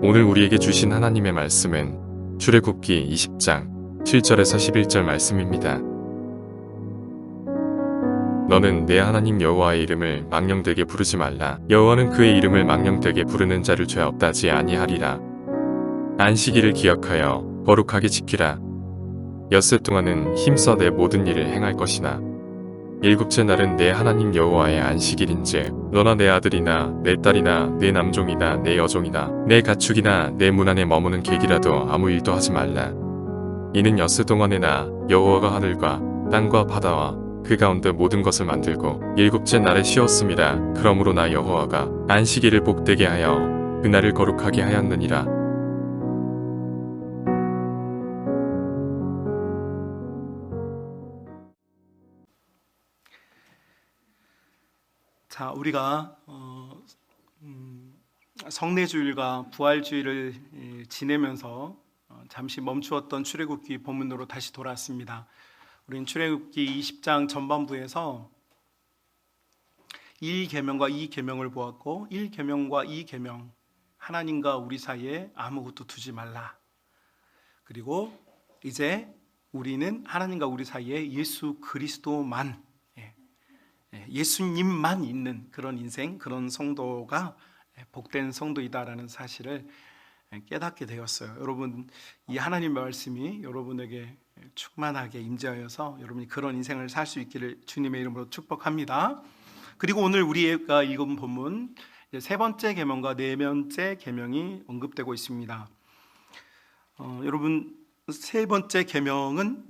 오늘 우리에게 주신 하나님의 말씀은 출애굽기 20장 7절에서 11절 말씀입니다. 너는 내 하나님 여호와의 이름을 망령되게 부르지 말라. 여호와는 그의 이름을 망령되게 부르는 자를 죄 없다지 아니하리라. 안식일을 기억하여 거룩하게 지키라. 엿새 동안은 힘써 내 모든 일을 행할 것이나 일곱째 날은 내 하나님 여호와의 안식일인즉 너나 내 아들이나 내 딸이나 내 남종이나 내 여종이나 내 가축이나 내 문 안에 머무는 객이라도 아무 일도 하지 말라. 이는 엿새 동안에 나 여호와가 하늘과 땅과 바다와 그 가운데 모든 것을 만들고 일곱째 날에 쉬었습니다. 그러므로 나 여호와가 안식일을 복되게 하여 그날을 거룩하게 하였느니라. 자, 우리가 성례주일과 부활주일을 지내면서 잠시 멈추었던 출애굽기 본문으로 다시 돌아왔습니다. 우리는 출애굽기 20장 전반부에서 1계명과 2계명을 보았고 1계명과 2계명 하나님과 우리 사이에 아무것도 두지 말라. 그리고 이제 우리는 하나님과 우리 사이에 예수 그리스도만 예수님만 있는 그런 인생, 그런 성도가 복된 성도이다라는 사실을 깨닫게 되었어요. 여러분, 이 하나님의 말씀이 여러분에게 충만하게 임재하여서 여러분이 그런 인생을 살 수 있기를 주님의 이름으로 축복합니다. 그리고 오늘 우리가 읽은 본문 세 번째 계명과 네 번째 계명이 언급되고 있습니다. 여러분, 세 번째 계명은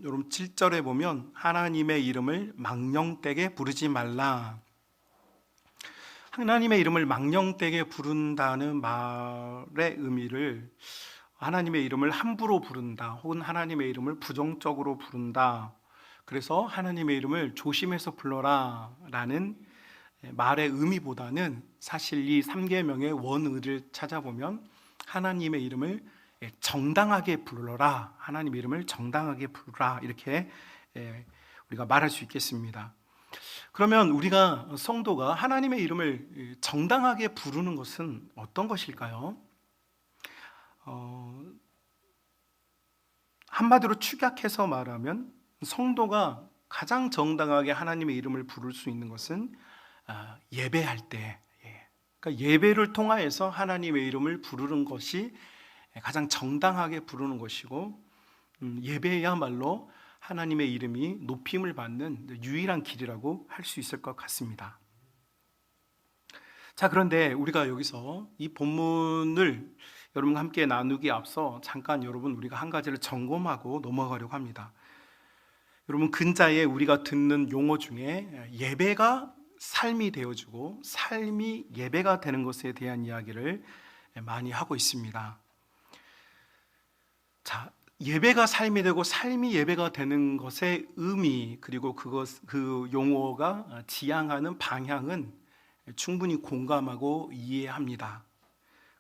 여러분 7절에 보면 하나님의 이름을 망령되게 부르지 말라. 하나님의 이름을 망령되게 부른다는 말의 의미를 하나님의 이름을 함부로 부른다 혹은 하나님의 이름을 부정적으로 부른다, 그래서 하나님의 이름을 조심해서 불러라 라는 말의 의미보다는 사실 이 3계명의 원의를 찾아보면 하나님의 이름을 정당하게 불러라, 하나님의 이름을 정당하게 부르라, 이렇게 우리가 말할 수 있겠습니다. 그러면 우리가 성도가 하나님의 이름을 정당하게 부르는 것은 어떤 것일까요? 한마디로 축약해서 말하면 성도가 가장 정당하게 하나님의 이름을 부를 수 있는 것은 예배할 때, 그러니까 예배를 통하여서 하나님의 이름을 부르는 것이 가장 정당하게 부르는 것이고, 예배야말로 하나님의 이름이 높임을 받는 유일한 길이라고 할 수 있을 것 같습니다. 자, 그런데 우리가 여기서 이 본문을 여러분과 함께 나누기 앞서 잠깐 여러분 우리가 한 가지를 점검하고 넘어가려고 합니다. 여러분, 근자에 우리가 듣는 용어 중에 예배가 삶이 되어주고 삶이 예배가 되는 것에 대한 이야기를 많이 하고 있습니다. 자, 예배가 삶이 되고 삶이 예배가 되는 것의 의미, 그리고 그 용어가 지향하는 방향은 충분히 공감하고 이해합니다.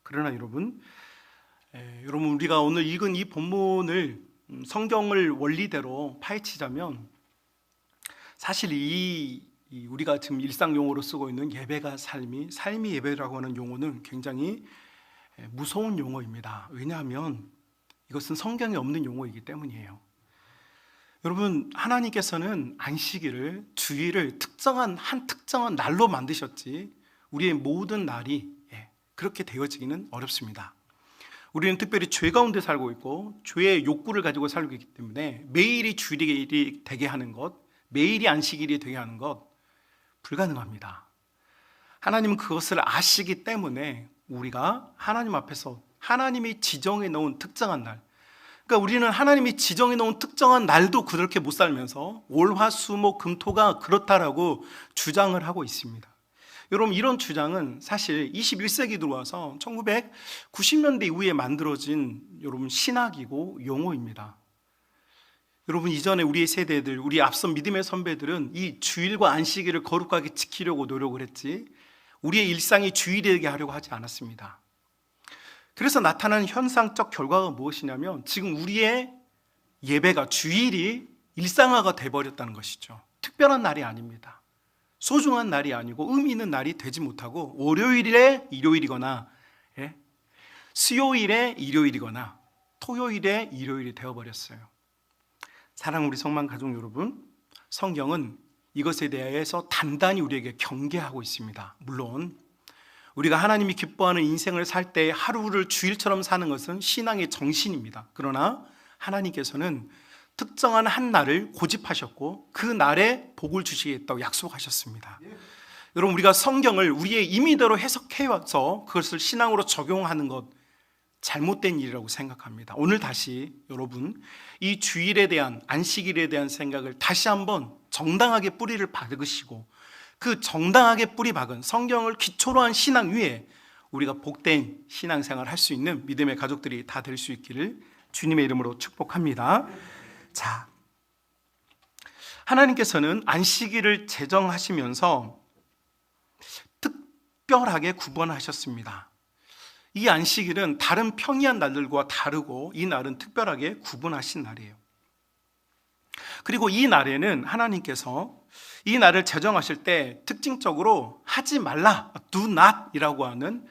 그러나 여러분 우리가 오늘 읽은 이 본문을 성경을 원리대로 파헤치자면 사실 우리가 지금 일상 용어로 쓰고 있는 예배가 삶이 예배라고 하는 용어는 굉장히 무서운 용어입니다. 왜냐하면 이것은 성경에 없는 용어이기 때문이에요. 여러분, 하나님께서는 안식일을, 주일을 특정한 날로 만드셨지 우리의 모든 날이 그렇게 되어지기는 어렵습니다. 우리는 특별히 죄 가운데 살고 있고 죄의 욕구를 가지고 살고 있기 때문에 매일이 주일이 되게 하는 것, 매일이 안식일이 되게 하는 것 불가능합니다. 하나님은 그것을 아시기 때문에 우리가 하나님 앞에서 하나님이 지정해 놓은 특정한 날, 그러니까 우리는 하나님이 지정해 놓은 특정한 날도 그렇게 못 살면서 월화수목금토가 그렇다라고 주장을 하고 있습니다. 여러분, 이런 주장은 사실 21세기 들어와서 1990년대 이후에 만들어진 여러분 신학이고 용어입니다. 여러분, 이전에 우리의 세대들, 우리 앞선 믿음의 선배들은 이 주일과 안식일을 거룩하게 지키려고 노력을 했지 우리의 일상이 주일이 되게 하려고 하지 않았습니다. 그래서 나타나는 현상적 결과가 무엇이냐면 지금 우리의 예배가, 주일이 일상화가 돼버렸다는 것이죠. 특별한 날이 아닙니다. 소중한 날이 아니고 의미 있는 날이 되지 못하고 월요일에 일요일이거나 수요일에 일요일이거나 토요일에 일요일이 되어버렸어요. 사랑하는 우리 성만 가족 여러분, 성경은 이것에 대해서 단단히 우리에게 경계하고 있습니다. 물론 우리가 하나님이 기뻐하는 인생을 살 때 하루를 주일처럼 사는 것은 신앙의 정신입니다. 그러나 하나님께서는 특정한 한 날을 고집하셨고 그 날에 복을 주시겠다고 약속하셨습니다. 여러분, 우리가 성경을 우리의 임의대로 해석해와서 그것을 신앙으로 적용하는 것, 잘못된 일이라고 생각합니다. 오늘 다시 여러분, 이 주일에 대한, 안식일에 대한 생각을 다시 한번 정당하게 뿌리를 박으시고 그 정당하게 뿌리 박은 성경을 기초로 한 신앙 위에 우리가 복된 신앙생활을 할 수 있는 믿음의 가족들이 다 될 수 있기를 주님의 이름으로 축복합니다. 자, 하나님께서는 안식일을 제정하시면서 특별하게 구분하셨습니다. 이 안식일은 다른 평이한 날들과 다르고 이 날은 특별하게 구분하신 날이에요. 그리고 이 날에는 하나님께서 이 날을 제정하실 때 특징적으로 하지 말라, do not 이라고 하는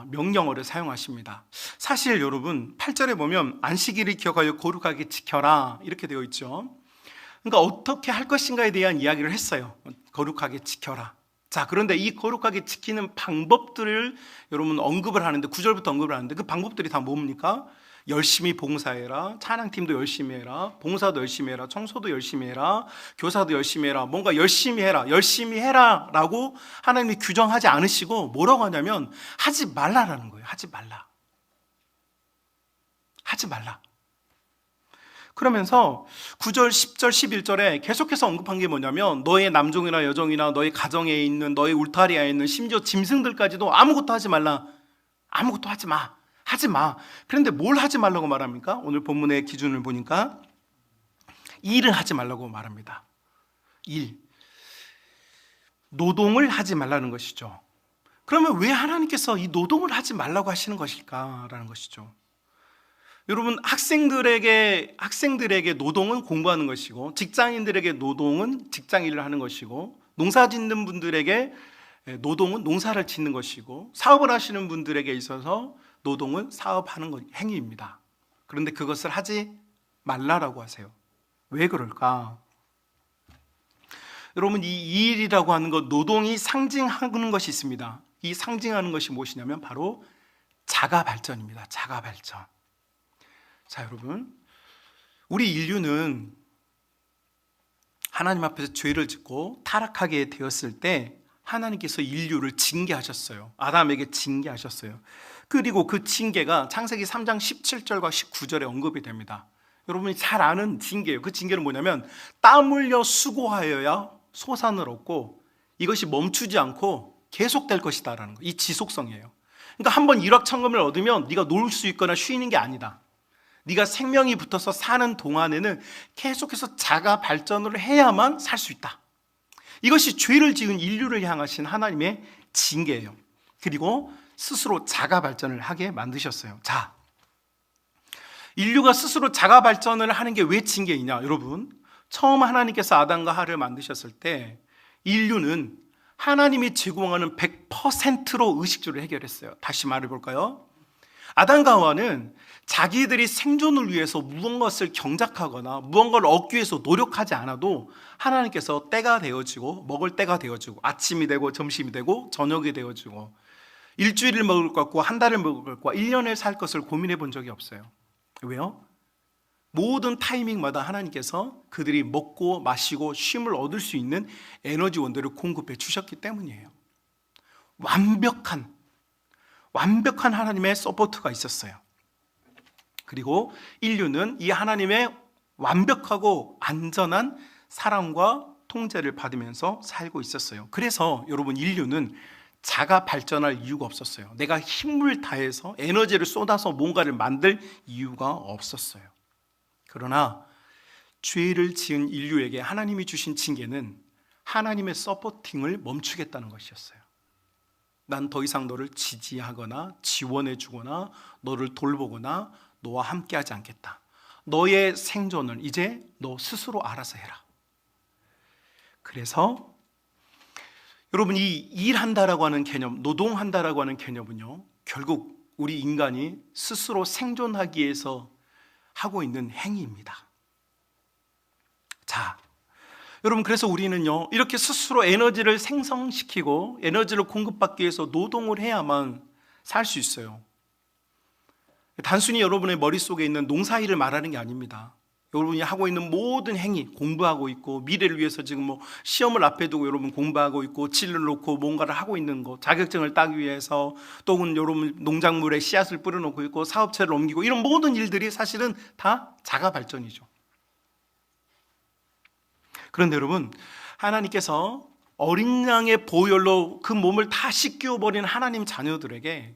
명령어를 사용하십니다. 사실 여러분 8절에 보면 안식일을 기억하여 거룩하게 지켜라 이렇게 되어 있죠. 그러니까 어떻게 할 것인가에 대한 이야기를 했어요. 거룩하게 지켜라. 자, 그런데 이 거룩하게 지키는 방법들을 여러분 언급을 하는데 9절부터 언급을 하는데 그 방법들이 다 뭡니까? 열심히 봉사해라, 찬양팀도 열심히 해라, 봉사도 열심히 해라, 청소도 열심히 해라, 교사도 열심히 해라, 뭔가 열심히 해라 라고 하나님이 규정하지 않으시고 뭐라고 하냐면 하지 말라라는 거예요. 하지 말라. 그러면서 9절, 10절, 11절에 계속해서 언급한 게 뭐냐면 너의 남종이나 여종이나 너의 가정에 있는 너의 울타리에 있는 심지어 짐승들까지도 아무것도 하지 말라. 아무것도 하지 마. 하지 마. 그런데 뭘 하지 말라고 말합니까? 오늘 본문의 기준을 보니까 일을 하지 말라고 말합니다. 일. 노동을 하지 말라는 것이죠. 그러면 왜 하나님께서 이 노동을 하지 말라고 하시는 것일까라는 것이죠. 여러분, 학생들에게 노동은 공부하는 것이고 직장인들에게 노동은 직장 일을 하는 것이고 농사 짓는 분들에게 노동은 농사를 짓는 것이고 사업을 하시는 분들에게 있어서 노동은 사업하는 행위입니다. 그런데 그것을 하지 말라라고 하세요. 왜 그럴까? 여러분, 이 일이라고 하는 것, 노동이 상징하는 것이 있습니다. 이 상징하는 것이 무엇이냐면 바로 자가 발전입니다. 자가 발전. 자, 여러분, 우리 인류는 하나님 앞에서 죄를 짓고 타락하게 되었을 때 하나님께서 인류를 징계하셨어요. 아담에게 징계하셨어요. 그리고 그 징계가 창세기 3장 17절과 19절에 언급이 됩니다. 여러분이 잘 아는 징계예요. 그 징계는 뭐냐면 땀 흘려 수고하여야 소산을 얻고 이것이 멈추지 않고 계속될 것이다라는 거. 이 지속성이에요. 그러니까 한번 일확천금을 얻으면 네가 놀 수 있거나 쉬는 게 아니다. 네가 생명이 붙어서 사는 동안에는 계속해서 자가 발전을 해야만 살 수 있다. 이것이 죄를 지은 인류를 향하신 하나님의 징계예요. 그리고 스스로 자가 발전을 하게 만드셨어요. 자, 인류가 스스로 자가 발전을 하는 게 왜 징계이냐? 여러분, 처음 하나님께서 아담과 하와를 만드셨을 때 인류는 하나님이 제공하는 100%로 의식주를 해결했어요. 다시 말해볼까요? 아담과 하와는 자기들이 생존을 위해서 무언가를 경작하거나 무언가를 얻기 위해서 노력하지 않아도 하나님께서 때가 되어지고 먹을 때가 되어지고 아침이 되고 점심이 되고 저녁이 되어지고 일주일을 먹을 것 같고 한 달을 먹을 것 같고 1년을 살 것을 고민해 본 적이 없어요. 왜요? 모든 타이밍마다 하나님께서 그들이 먹고 마시고 쉼을 얻을 수 있는 에너지 원들을 공급해 주셨기 때문이에요. 완벽한 하나님의 서포트가 있었어요. 그리고 인류는 이 하나님의 완벽하고 안전한 사랑과 통제를 받으면서 살고 있었어요. 그래서 여러분, 인류는 자가 발전할 이유가 없었어요. 내가 힘을 다해서 에너지를 쏟아서 뭔가를 만들 이유가 없었어요. 그러나 죄를 지은 인류에게 하나님이 주신 징계는 하나님의 서포팅을 멈추겠다는 것이었어요. 난 더 이상 너를 지지하거나 지원해 주거나 너를 돌보거나 너와 함께하지 않겠다. 너의 생존을 이제 너 스스로 알아서 해라. 그래서 여러분, 이 일한다라고 하는 개념, 노동한다라고 하는 개념은요, 결국 우리 인간이 스스로 생존하기 위해서 하고 있는 행위입니다. 자, 여러분, 그래서 우리는요, 이렇게 스스로 에너지를 생성시키고 에너지를 공급받기 위해서 노동을 해야만 살 수 있어요. 단순히 여러분의 머릿속에 있는 농사일을 말하는 게 아닙니다. 여러분이 하고 있는 모든 행위, 공부하고 있고, 미래를 위해서 지금 뭐 시험을 앞에 두고 여러분 공부하고 있고, 진로를 놓고 뭔가를 하고 있는 거, 자격증을 따기 위해서, 또는 여러분 농작물에 씨앗을 뿌려놓고 있고, 사업체를 옮기고, 이런 모든 일들이 사실은 다 자가 발전이죠. 그런데 여러분, 하나님께서 어린 양의 보혈로 그 몸을 다 씻겨버린 하나님 자녀들에게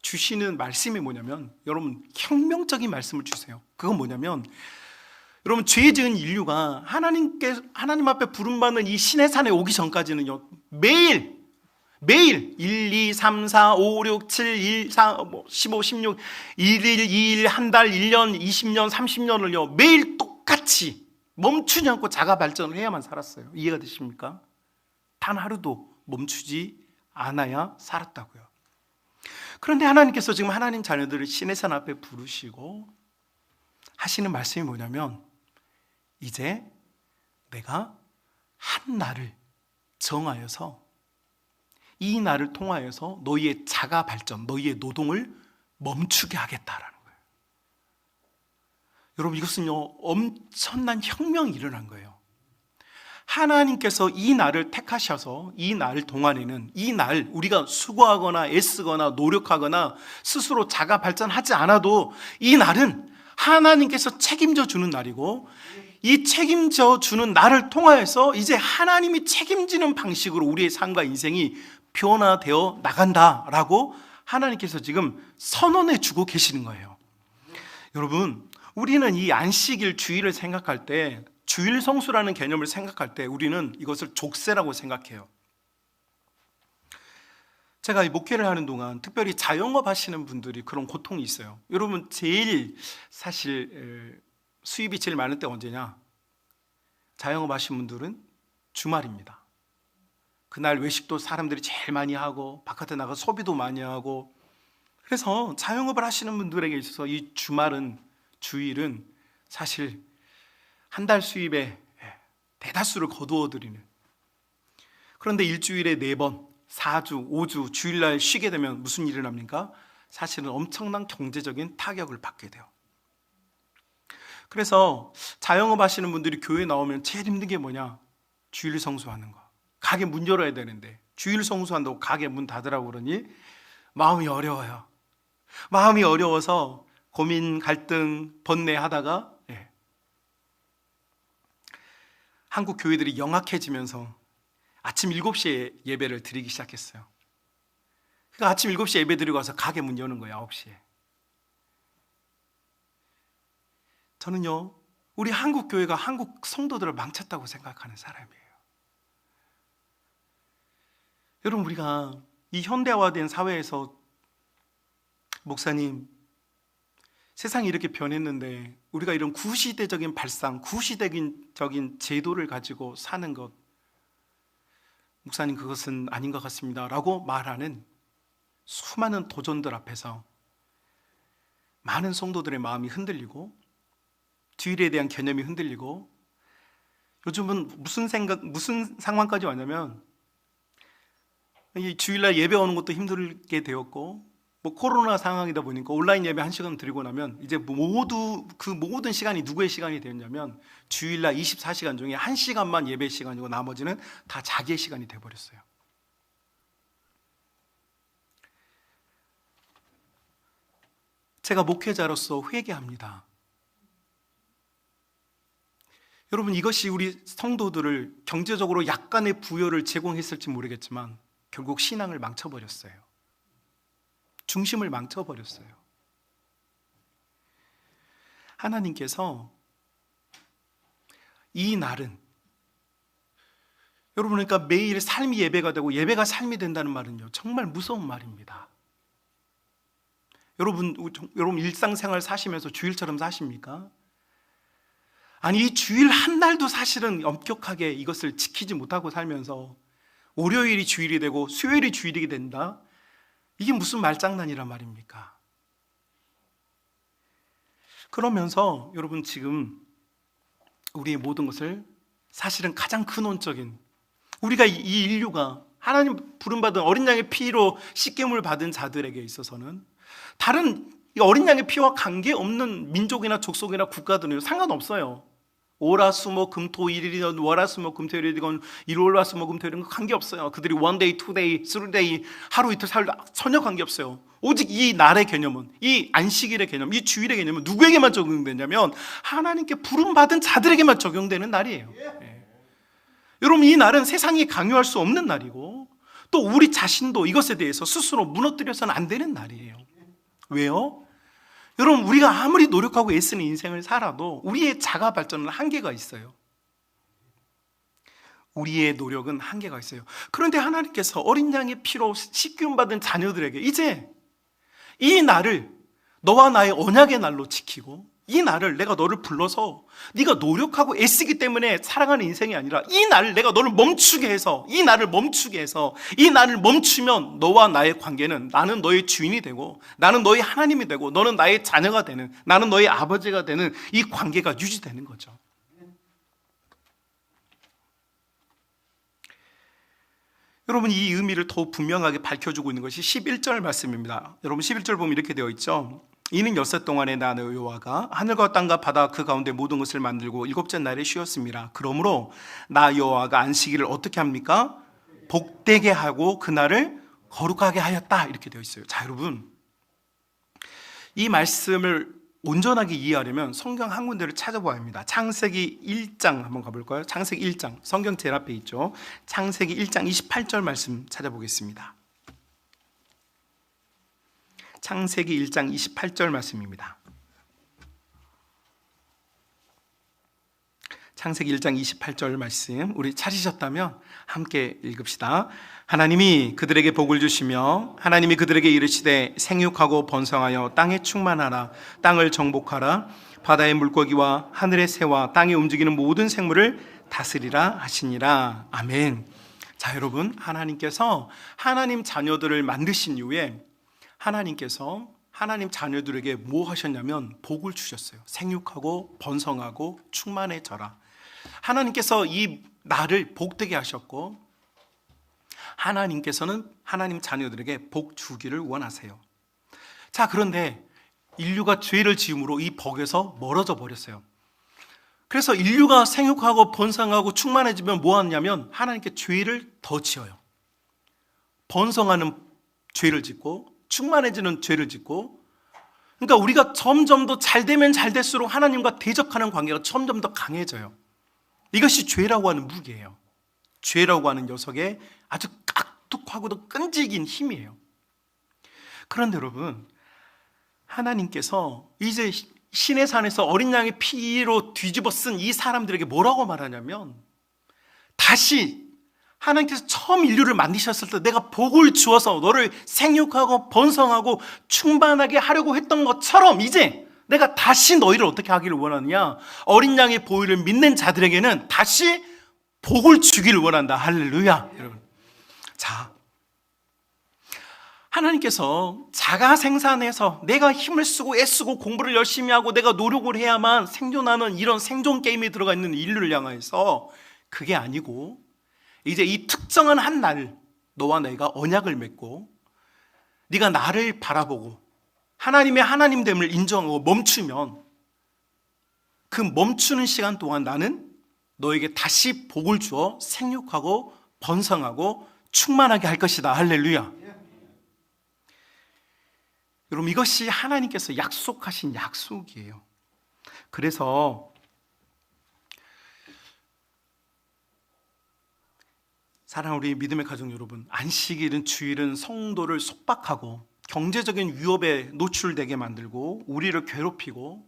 주시는 말씀이 뭐냐면, 여러분, 혁명적인 말씀을 주세요. 그건 뭐냐면, 여러분, 죄 지은 인류가 하나님 앞에 부름받는 이 신의 산에 오기 전까지는요, 매일 1, 2, 3, 4, 5, 6, 7, 1, 4, 15, 16, 1일, 2일, 한 달, 1년, 20년, 30년을요, 매일 똑같이 멈추지 않고 자가 발전을 해야만 살았어요. 이해가 되십니까? 단 하루도 멈추지 않아야 살았다고요. 그런데 하나님께서 지금 하나님 자녀들을 신의 산 앞에 부르시고 하시는 말씀이 뭐냐면, 이제 내가 한 날을 정하여서 이 날을 통하여서 너희의 자가 발전, 너희의 노동을 멈추게 하겠다라는 거예요. 여러분, 이것은요, 엄청난 혁명이 일어난 거예요. 하나님께서 이 날을 택하셔서 이 날 동안에는, 이 날 우리가 수고하거나 애쓰거나 노력하거나 스스로 자가 발전하지 않아도 이 날은 하나님께서 책임져 주는 날이고, 이 책임져 주는 날을 통하여서 이제 하나님이 책임지는 방식으로 우리의 삶과 인생이 변화되어 나간다라고 하나님께서 지금 선언해 주고 계시는 거예요. 여러분, 우리는 이 안식일 주일을 생각할 때, 주일 성수라는 개념을 생각할 때 우리는 이것을 족쇄라고 생각해요. 제가 이 목회를 하는 동안 특별히 자영업 하시는 분들이 그런 고통이 있어요. 여러분, 제일 사실 수입이 제일 많은 때가 언제냐? 자영업 하시는 분들은 주말입니다. 그날 외식도 사람들이 제일 많이 하고, 바깥에 나가 소비도 많이 하고, 그래서 자영업을 하시는 분들에게 있어서 이 주일은 사실 한 달 수입의 대다수를 거두어 드리는. 그런데 일주일에 4번, 4주, 5주 주일날 쉬게 되면 무슨 일이 납니까? 사실은 엄청난 경제적인 타격을 받게 돼요. 그래서 자영업 하시는 분들이 교회에 나오면 제일 힘든 게 뭐냐? 주일 성수하는 거. 가게 문 열어야 되는데 주일 성수한다고 가게 문 닫으라고 그러니 마음이 어려워요. 마음이 어려워서 고민, 갈등, 번뇌하다가 한국 교회들이 영악해지면서 아침 7시에 예배를 드리기 시작했어요. 그러니까 아침 7시에 예배 드리고 와서 가게 문 여는 거예요, 9시에. 저는요, 우리 한국 교회가 한국 성도들을 망쳤다고 생각하는 사람이에요. 여러분, 우리가 이 현대화된 사회에서, 목사님, 세상이 이렇게 변했는데 우리가 이런 구시대적인 발상, 구시대적인 제도를 가지고 사는 것, 목사님, 그것은 아닌 것 같습니다 라고 말하는 수많은 도전들 앞에서 많은 성도들의 마음이 흔들리고, 주일에 대한 개념이 흔들리고, 요즘은 무슨 상황까지 왔냐면, 이 주일날 예배 오는 것도 힘들게 되었고, 코로나 상황이다 보니까 온라인 예배 1시간 드리고 나면 이제 그 모든 시간이 누구의 시간이 되었냐면, 주일날 24시간 중에 1시간만 예배 시간이고 나머지는 다 자기의 시간이 되어버렸어요. 제가 목회자로서 회개합니다. 여러분, 이것이 우리 성도들을 경제적으로 약간의 부여를 제공했을지 모르겠지만 결국 신앙을 망쳐버렸어요. 중심을 망쳐버렸어요. 하나님께서 이 날은, 여러분, 그러니까 매일 삶이 예배가 되고 예배가 삶이 된다는 말은요, 정말 무서운 말입니다. 여러분 일상생활 사시면서 주일처럼 사십니까? 아니, 이 주일 한 날도 사실은 엄격하게 이것을 지키지 못하고 살면서 월요일이 주일이 되고 수요일이 주일이 된다? 이게 무슨 말장난이란 말입니까? 그러면서 여러분 지금 우리의 모든 것을 사실은 가장 근원적인 우리가 이 인류가 하나님 부름받은 어린 양의 피로 씻김을 받은 자들에게 있어서는 다른 이 어린 양의 피와 관계없는 민족이나 족속이나 국가들은 상관없어요. 오라수목 금토일이든 월화수목 금토일이든 일월화수목 금토일이든 관계없어요. 그들이 one day, two day, three day 하루 이틀 사흘 전혀 관계없어요. 오직 이 날의 개념은 이 안식일의 개념, 이 주일의 개념은 누구에게만 적용되냐면 하나님께 부름받은 자들에게만 적용되는 날이에요. 여러분 이 날은 세상이 강요할 수 없는 날이고 또 우리 자신도 이것에 대해서 스스로 무너뜨려서는 안 되는 날이에요. 왜요? 여러분 우리가 아무리 노력하고 애쓰는 인생을 살아도 우리의 자가 발전은 한계가 있어요. 우리의 노력은 한계가 있어요. 그런데 하나님께서 어린 양의 피로 씻김 받은 자녀들에게 이제 이 날을 너와 나의 언약의 날로 지키고 이 날을 내가 너를 불러서 네가 노력하고 애쓰기 때문에 살아가는 인생이 아니라 이 날을 내가 너를 멈추게 해서 이 날을 멈추면 너와 나의 관계는 나는 너의 주인이 되고 나는 너의 하나님이 되고 너는 나의 자녀가 되는 나는 너의 아버지가 되는 이 관계가 유지되는 거죠. 여러분 이 의미를 더욱 분명하게 밝혀주고 있는 것이 11절 말씀입니다. 여러분 11절 보면 이렇게 되어 있죠. 이는 엿새 동안에 나 여호와가 하늘과 땅과 바다 그 가운데 모든 것을 만들고 일곱째 날에 쉬었습니다. 그러므로 나 여호와가 안식일을 어떻게 합니까? 복되게 하고 그날을 거룩하게 하였다 이렇게 되어 있어요. 자 여러분 이 말씀을 온전하게 이해하려면 성경 한 군데를 찾아봐야 합니다. 창세기 1장 한번 가볼까요? 창세기 1장 성경 제일 앞에 있죠. 창세기 1장 28절 말씀 찾아보겠습니다. 창세기 1장 28절 말씀입니다. 창세기 1장 28절 말씀 우리 찾으셨다면 함께 읽읍시다. 하나님이 그들에게 복을 주시며 하나님이 그들에게 이르시되 생육하고 번성하여 땅에 충만하라 땅을 정복하라 바다의 물고기와 하늘의 새와 땅에 움직이는 모든 생물을 다스리라 하시니라. 아멘. 자 여러분 하나님께서 하나님 자녀들을 만드신 이후에 하나님께서 하나님 자녀들에게 뭐 하셨냐면 복을 주셨어요. 생육하고 번성하고 충만해져라. 하나님께서 이 날을 복되게 하셨고 하나님께서는 하나님 자녀들에게 복 주기를 원하세요. 자 그런데 인류가 죄를 지음으로 이 복에서 멀어져 버렸어요. 그래서 인류가 생육하고 번성하고 충만해지면 뭐 하냐면 하나님께 죄를 더 지어요. 번성하는 죄를 짓고 충만해지는 죄를 짓고 그러니까 우리가 점점 더 잘 되면 잘 될수록 하나님과 대적하는 관계가 점점 더 강해져요. 이것이 죄라고 하는 무기예요. 죄라고 하는 녀석의 아주 깍둑하고도 끈질긴 힘이에요. 그런데 여러분 하나님께서 이제 신의 산에서 어린 양의 피로 뒤집어 쓴 이 사람들에게 뭐라고 말하냐면 다시 하나님께서 처음 인류를 만드셨을 때 내가 복을 주어서 너를 생육하고 번성하고 충만하게 하려고 했던 것처럼 이제 내가 다시 너희를 어떻게 하기를 원하느냐 어린 양의 보혈을 믿는 자들에게는 다시 복을 주기를 원한다. 할렐루야. 여러분 자 하나님께서 자가 생산해서 내가 힘을 쓰고 애쓰고 공부를 열심히 하고 내가 노력을 해야만 생존하는 이런 생존 게임에 들어가 있는 인류를 향해서 그게 아니고 이제 이 특정한 한 날 너와 내가 언약을 맺고 네가 나를 바라보고 하나님의 하나님됨을 인정하고 멈추면 그 멈추는 시간 동안 나는 너에게 다시 복을 주어 생육하고 번성하고 충만하게 할 것이다. 할렐루야. 여러분 이것이 하나님께서 약속하신 약속이에요. 그래서 사랑하는 우리 믿음의 가족 여러분, 안식일은 주일은 성도를 속박하고 경제적인 위협에 노출되게 만들고 우리를 괴롭히고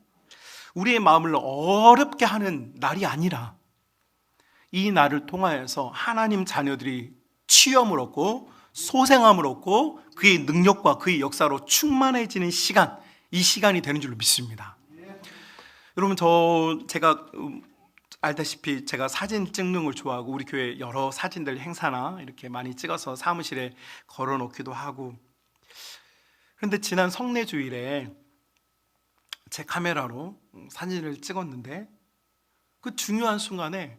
우리의 마음을 어렵게 하는 날이 아니라 이 날을 통하여서 하나님 자녀들이 취염을 얻고 소생함을 얻고 그의 능력과 그의 역사로 충만해지는 시간, 이 시간이 되는 줄로 믿습니다. 여러분 제가 알다시피 제가 사진 찍는 걸 좋아하고 우리 교회 여러 사진들 행사나 이렇게 많이 찍어서 사무실에 걸어놓기도 하고 그런데 지난 성례 주일에 제 카메라로 사진을 찍었는데 그 중요한 순간에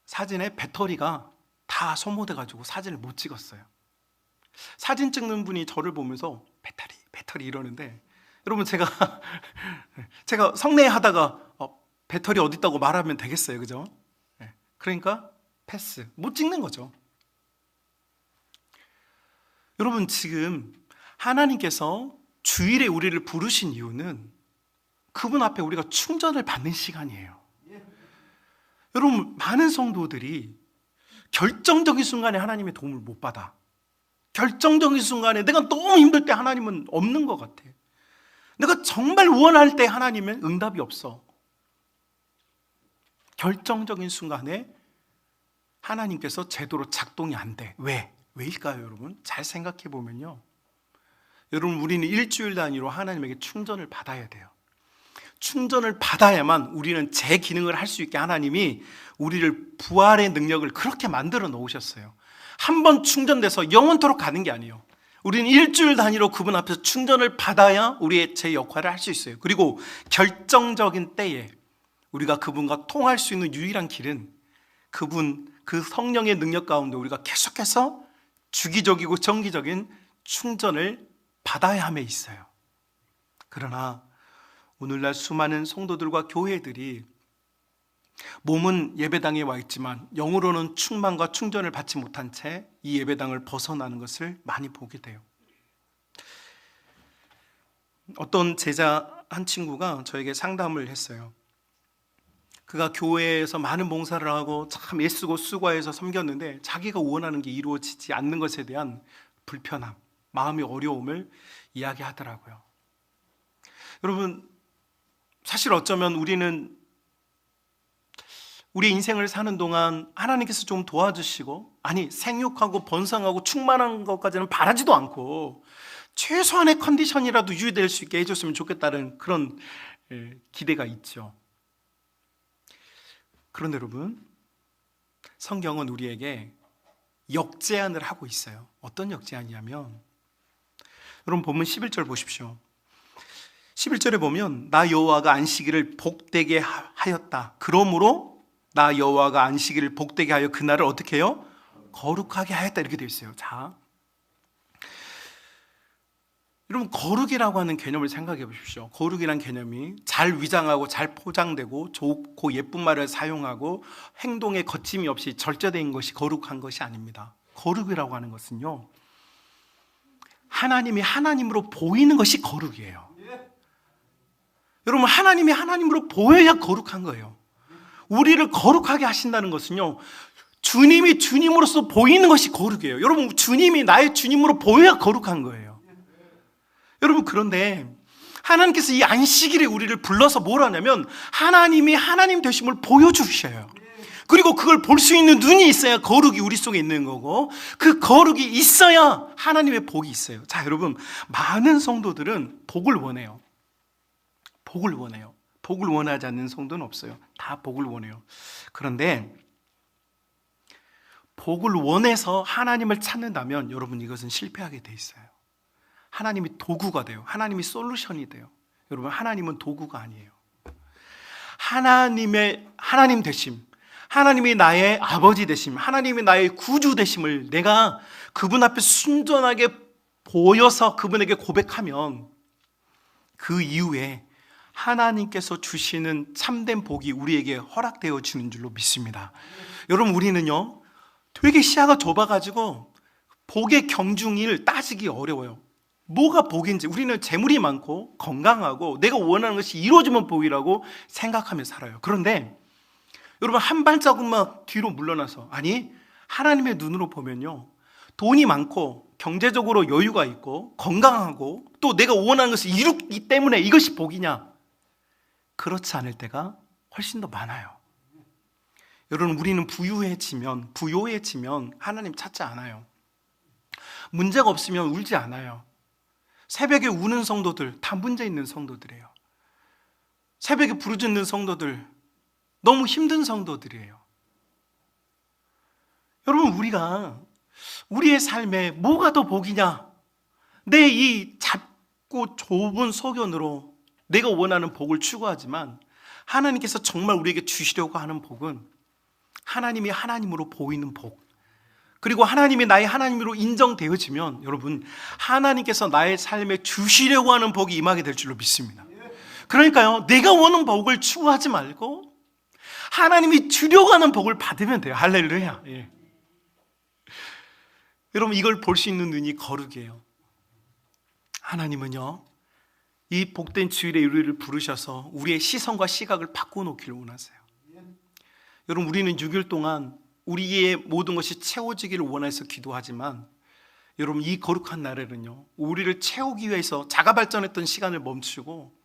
사진에 배터리가 다 소모돼가지고 사진을 못 찍었어요. 사진 찍는 분이 저를 보면서 배터리 이러는데, 여러분 제가 성례하다가 배터리 어디 있다고 말하면 되겠어요, 그죠? 그러니까 패스, 못 찍는 거죠. 여러분, 지금 하나님께서 주일에 우리를 부르신 이유는 그분 앞에 우리가 충전을 받는 시간이에요. 여러분, 많은 성도들이 결정적인 순간에 하나님의 도움을 못 받아. 결정적인 순간에 내가 너무 힘들 때 하나님은 없는 것 같아. 내가 정말 원할 때 하나님은 응답이 없어. 결정적인 순간에 하나님께서 제대로 작동이 안 돼. 왜일까요, 여러분? 잘 생각해 보면요, 여러분, 우리는 일주일 단위로 하나님에게 충전을 받아야 돼요. 충전을 받아야만 우리는 제 기능을 할 수 있게 하나님이 우리를 부활의 능력을 그렇게 만들어 놓으셨어요. 한 번 충전돼서 영원토록 가는 게 아니에요. 우리는 일주일 단위로 그분 앞에서 충전을 받아야 우리의 제 역할을 할 수 있어요. 그리고 결정적인 때에 우리가 그분과 통할 수 있는 유일한 길은 그분, 그 성령의 능력 가운데 우리가 계속해서 주기적이고 정기적인 충전을 받아야 함에 있어요. 그러나 오늘날 수많은 성도들과 교회들이 몸은 예배당에 와 있지만 영으로는 충만과 충전을 받지 못한 채 이 예배당을 벗어나는 것을 많이 보게 돼요. 어떤 제자 한 친구가 저에게 상담을 했어요. 그가 교회에서 많은 봉사를 하고 참 애쓰고 수고해서 섬겼는데 자기가 원하는 게 이루어지지 않는 것에 대한 불편함, 마음의 어려움을 이야기하더라고요. 여러분, 사실 어쩌면 우리는 우리 인생을 사는 동안 하나님께서 좀 도와주시고, 생육하고 번성하고 충만한 것까지는 바라지도 않고 최소한의 컨디션이라도 유지될 수 있게 해줬으면 좋겠다는 그런 기대가 있죠. 그런데 여러분, 성경은 우리에게 역제안을 하고 있어요. 어떤 역제안이냐면, 여러분 보면 11절 보십시오. 11절에 보면 나 여호와가 안식일을 복되게 하였다. 그러므로 나 여호와가 안식일을 복되게 하여 그날을 어떻게 해요? 거룩하게 하였다. 이렇게 되어 있어요. 자, 여러분, 거룩이라고 하는 개념을 생각해 보십시오. 거룩이라는 개념이 잘 위장하고 잘 포장되고 좋고 예쁜 말을 사용하고 행동에 거침이 없이 절제된 것이 거룩한 것이 아닙니다. 거룩이라고 하는 것은요, 하나님이 하나님으로 보이는 것이 거룩이에요. 여러분, 하나님이 하나님으로 보여야 거룩한 거예요. 우리를 거룩하게 하신다는 것은요, 주님이 주님으로서 보이는 것이 거룩이에요. 여러분, 주님이 나의 주님으로 보여야 거룩한 거예요. 여러분, 그런데 하나님께서 이 안식일에 우리를 불러서 뭘 하냐면 하나님이 하나님 되심을 보여주셔요. 그리고 그걸 볼 수 있는 눈이 있어야 거룩이 우리 속에 있는 거고, 그 거룩이 있어야 하나님의 복이 있어요. 자, 여러분, 많은 성도들은 복을 원해요. 복을 원해요. 복을 원하지 않는 성도는 없어요. 다 복을 원해요. 그런데 복을 원해서 하나님을 찾는다면 여러분, 이것은 실패하게 돼 있어요. 하나님이 도구가 돼요. 하나님이 솔루션이 돼요. 여러분, 하나님은 도구가 아니에요. 하나님 되심, 하나님이 나의 아버지 되심, 하나님이 나의 구주 되심을 내가 그분 앞에 순전하게 보여서 그분에게 고백하면 그 이후에 하나님께서 주시는 참된 복이 우리에게 허락되어 주는 줄로 믿습니다. 여러분, 우리는요, 되게 시야가 좁아가지고 복의 경중을 따지기 어려워요. 뭐가 복인지, 우리는 재물이 많고 건강하고 내가 원하는 것이 이루어지면 복이라고 생각하며 살아요. 그런데 여러분, 한 발자국만 뒤로 물러나서, 하나님의 눈으로 보면요, 돈이 많고 경제적으로 여유가 있고 건강하고 또 내가 원하는 것을 이루기 때문에 이것이 복이냐? 그렇지 않을 때가 훨씬 더 많아요. 여러분, 우리는 부유해지면 하나님 찾지 않아요. 문제가 없으면 울지 않아요. 새벽에 우는 성도들 다 문제 있는 성도들이에요. 새벽에 부르짖는 성도들 너무 힘든 성도들이에요. 여러분, 우리가 우리의 삶에 뭐가 더 복이냐? 내 이 작고 좁은 소견으로 내가 원하는 복을 추구하지만 하나님께서 정말 우리에게 주시려고 하는 복은 하나님이 하나님으로 보이는 복, 그리고 하나님이 나의 하나님으로 인정되어지면 여러분, 하나님께서 나의 삶에 주시려고 하는 복이 임하게 될 줄로 믿습니다. 그러니까요, 내가 원하는 복을 추구하지 말고 하나님이 주려고 하는 복을 받으면 돼요. 할렐루야. 예. 여러분, 이걸 볼 수 있는 눈이 거룩이에요. 하나님은요, 이 복된 주일에 우리를 부르셔서 우리의 시선과 시각을 바꿔놓기를 원하세요. 여러분, 우리는 6일 동안 우리의 모든 것이 채워지기를 원해서 기도하지만 여러분, 이 거룩한 날에는요, 우리를 채우기 위해서 자가 발전했던 시간을 멈추고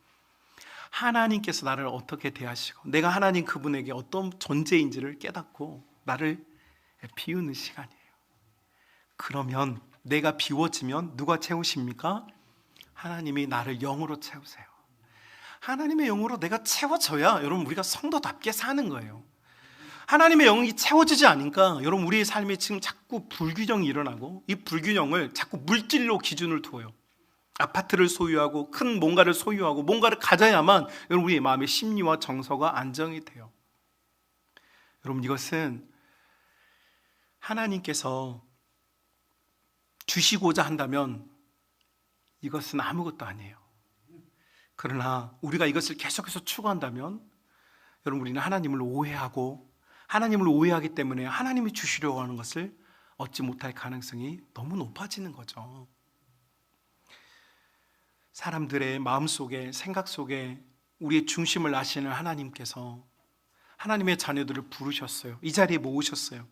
하나님께서 나를 어떻게 대하시고 내가 하나님 그분에게 어떤 존재인지를 깨닫고 나를 비우는 시간이에요. 그러면 내가 비워지면 누가 채우십니까? 하나님이 나를 영으로 채우세요. 하나님의 영으로 내가 채워져야 여러분, 우리가 성도답게 사는 거예요. 하나님의 영이 채워지지 않으니까 여러분, 우리의 삶에 지금 자꾸 불균형이 일어나고, 이 불균형을 자꾸 물질로 기준을 두어요. 아파트를 소유하고 큰 뭔가를 소유하고 뭔가를 가져야만 여러분, 우리의 마음의 심리와 정서가 안정이 돼요. 여러분, 이것은 하나님께서 주시고자 한다면 이것은 아무것도 아니에요. 그러나 우리가 이것을 계속해서 추구한다면 여러분, 우리는 하나님을 오해하고, 하나님을 오해하기 때문에 하나님이 주시려고 하는 것을 얻지 못할 가능성이 너무 높아지는 거죠. 사람들의 마음속에, 생각 속에 우리의 중심을 아시는 하나님께서 하나님의 자녀들을 부르셨어요. 이 자리에 모으셨어요.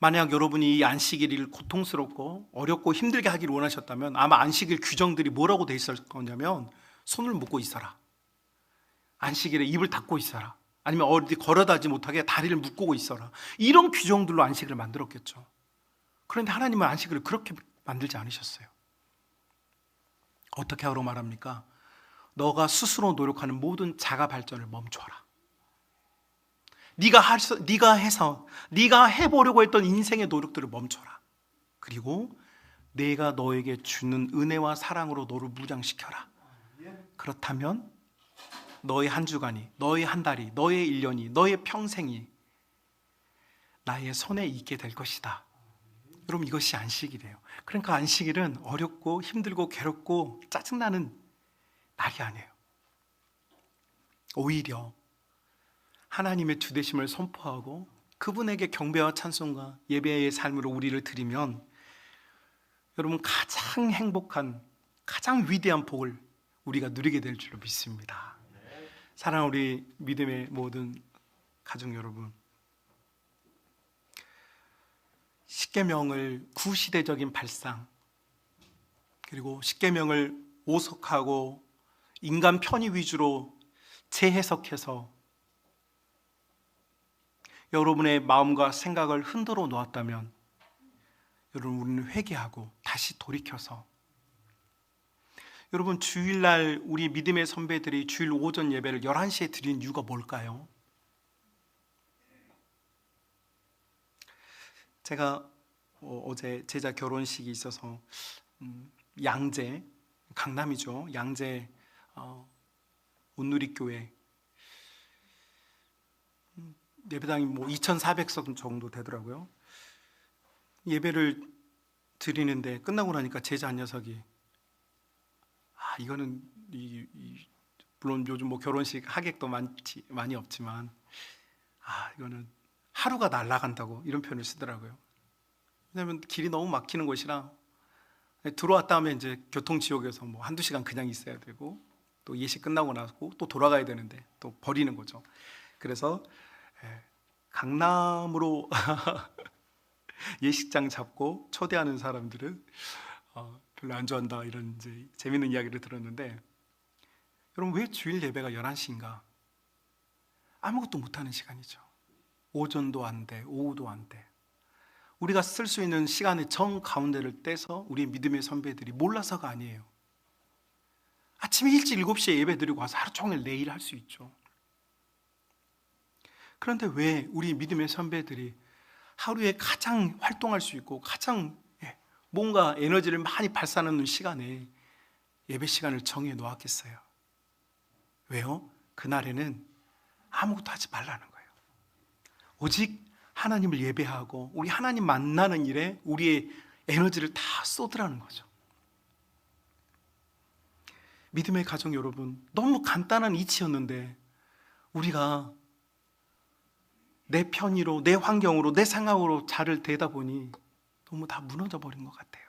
만약 여러분이 이 안식일을 고통스럽고 어렵고 힘들게 하기를 원하셨다면 아마 안식일 규정들이 뭐라고 돼 있을 거냐면, 손을 묶고 있어라, 안식일에 입을 닫고 있어라, 아니면 어디 걸어다지 못하게 다리를 묶고 있어라, 이런 규정들로 안식일을 만들었겠죠. 그런데 하나님은 안식일을 그렇게 만들지 않으셨어요. 어떻게 하라고 말합니까? 너가 스스로 노력하는 모든 자가 발전을 멈춰라. 네가 해보려고 했던 인생의 노력들을 멈춰라. 그리고 내가 너에게 주는 은혜와 사랑으로 너를 무장시켜라. 그렇다면 너의 한 주간이, 너의 한 달이, 너의 1년이, 너의 평생이 나의 손에 있게 될 것이다. 여러분, 이것이 안식일이에요. 그러니까 안식일은 어렵고 힘들고 괴롭고 짜증나는 날이 아니에요. 오히려 하나님의 주되심을 선포하고 그분에게 경배와 찬송과 예배의 삶으로 우리를 드리면 여러분, 가장 행복한, 가장 위대한 복을 우리가 누리게 될 줄로 믿습니다. 사랑하는 우리 믿음의 모든 가족 여러분, 십계명을 구시대적인 발상, 그리고 십계명을 오석하고 인간 편의 위주로 재해석해서 여러분의 마음과 생각을 흔들어 놓았다면 여러분, 우리는 회개하고 다시 돌이켜서, 여러분, 주일날 우리 믿음의 선배들이 주일 오전 예배를 11시에 드린 이유가 뭘까요? 제가 어제 제자 결혼식이 있어서 양재, 강남이죠, 양재 온누리교회 예배당이 2,400석 정도 되더라고요. 예배를 드리는데 끝나고 나니까 제자 한 녀석이, 이거는 물론 요즘 결혼식 하객도 많이 없지만 이거는 하루가 날아간다고, 이런 표현을 쓰더라고요. 왜냐하면 길이 너무 막히는 곳이라 들어왔다 하면 이제 교통지옥에서 한두 시간 그냥 있어야 되고, 또 예식 끝나고 나고 또 돌아가야 되는데 또 버리는 거죠. 그래서 강남으로 예식장 잡고 초대하는 사람들은 별로 안 좋아한다, 이런 이제 재밌는 이야기를 들었는데, 여러분, 왜 주일 예배가 11시인가? 아무것도 못하는 시간이죠. 오전도 안 돼, 오후도 안 돼. 우리가 쓸 수 있는 시간의 정 가운데를 떼서 우리 믿음의 선배들이 몰라서가 아니에요. 아침에 일찍 7시에 예배 드리고 와서 하루 종일 내 일 할 수 있죠. 그런데 왜 우리 믿음의 선배들이 하루에 가장 활동할 수 있고 가장 뭔가 에너지를 많이 발산하는 시간에 예배 시간을 정해 놓았겠어요? 왜요? 그날에는 아무것도 하지 말라는 거예요. 오직 하나님을 예배하고 우리 하나님 만나는 일에 우리의 에너지를 다 쏟으라는 거죠. 믿음의 가정 여러분, 너무 간단한 이치였는데 우리가 내 편의로, 내 환경으로, 내 상황으로 잘을 대다 보니 너무 다 무너져 버린 것 같아요.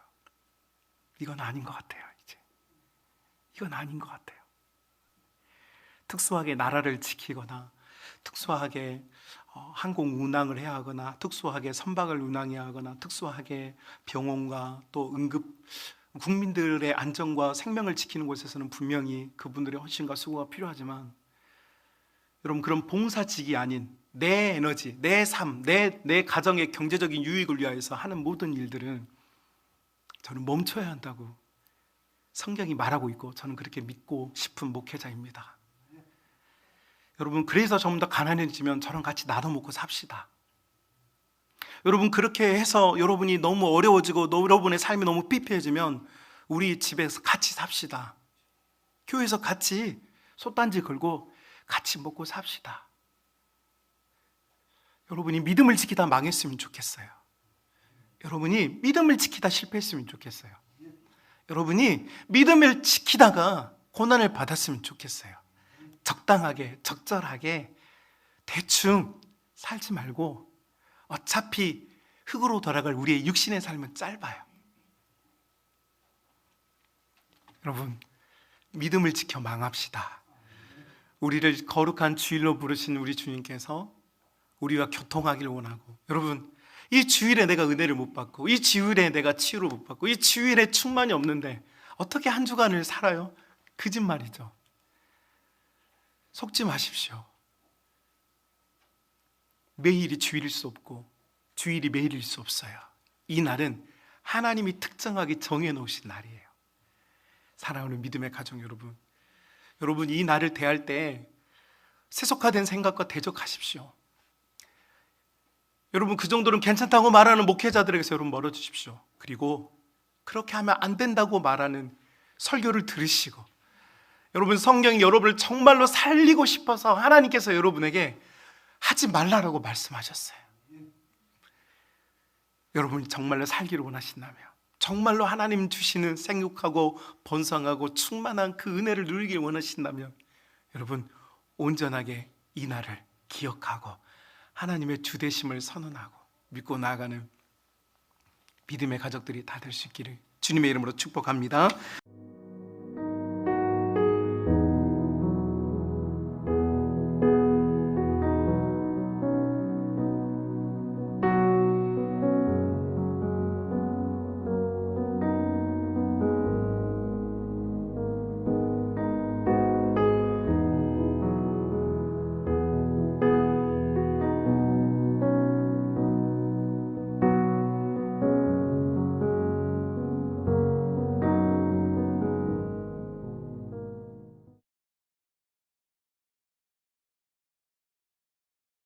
이건 아닌 것 같아요. 이제 이건 아닌 것 같아요. 특수하게 나라를 지키거나 특수하게 항공 운항을 해야 하거나 특수하게 선박을 운항해야 하거나 특수하게 병원과 또 응급 국민들의 안전과 생명을 지키는 곳에서는 분명히 그분들의 헌신과 수고가 필요하지만 여러분, 그런 봉사직이 아닌 내 에너지, 내 삶, 내 가정의 경제적인 유익을 위하여서 하는 모든 일들은 저는 멈춰야 한다고 성경이 말하고 있고 저는 그렇게 믿고 싶은 목회자입니다. 여러분, 그래서 좀 더 가난해지면 저랑 같이 나눠 먹고 삽시다. 여러분, 그렇게 해서 여러분이 너무 어려워지고 여러분의 삶이 너무 피폐해지면 우리 집에서 같이 삽시다. 교회에서 같이 솥단지 걸고 같이 먹고 삽시다. 여러분이 믿음을 지키다 망했으면 좋겠어요. 여러분이 믿음을 지키다 실패했으면 좋겠어요. 여러분이 믿음을 지키다가 고난을 받았으면 좋겠어요. 적당하게, 적절하게 대충 살지 말고 어차피 흙으로 돌아갈 우리의 육신의 삶은 짧아요. 여러분, 믿음을 지켜 망합시다. 우리를 거룩한 주일로 부르신 우리 주님께서 우리와 교통하기를 원하고, 여러분, 이 주일에 내가 은혜를 못 받고 이 주일에 내가 치유를 못 받고 이 주일에 충만이 없는데 어떻게 한 주간을 살아요? 거짓말이죠. 속지 마십시오. 매일이 주일일 수 없고 주일이 매일일 수 없어요. 이 날은 하나님이 특정하게 정해놓으신 날이에요. 사랑하는 믿음의 가정 여러분, 여러분 이 날을 대할 때 세속화된 생각과 대적하십시오. 여러분, 그 정도는 괜찮다고 말하는 목회자들에게서 여러분 멀어지십시오. 그리고 그렇게 하면 안 된다고 말하는 설교를 들으시고, 여러분 성경이 여러분을 정말로 살리고 싶어서 하나님께서 여러분에게 하지 말라라고 말씀하셨어요. 여러분이 정말로 살기를 원하신다면, 정말로 하나님 주시는 생육하고 번성하고 충만한 그 은혜를 누리길 원하신다면 여러분 온전하게 이 날을 기억하고 하나님의 주되심을 선언하고 믿고 나아가는 믿음의 가족들이 다 될 수 있기를 주님의 이름으로 축복합니다.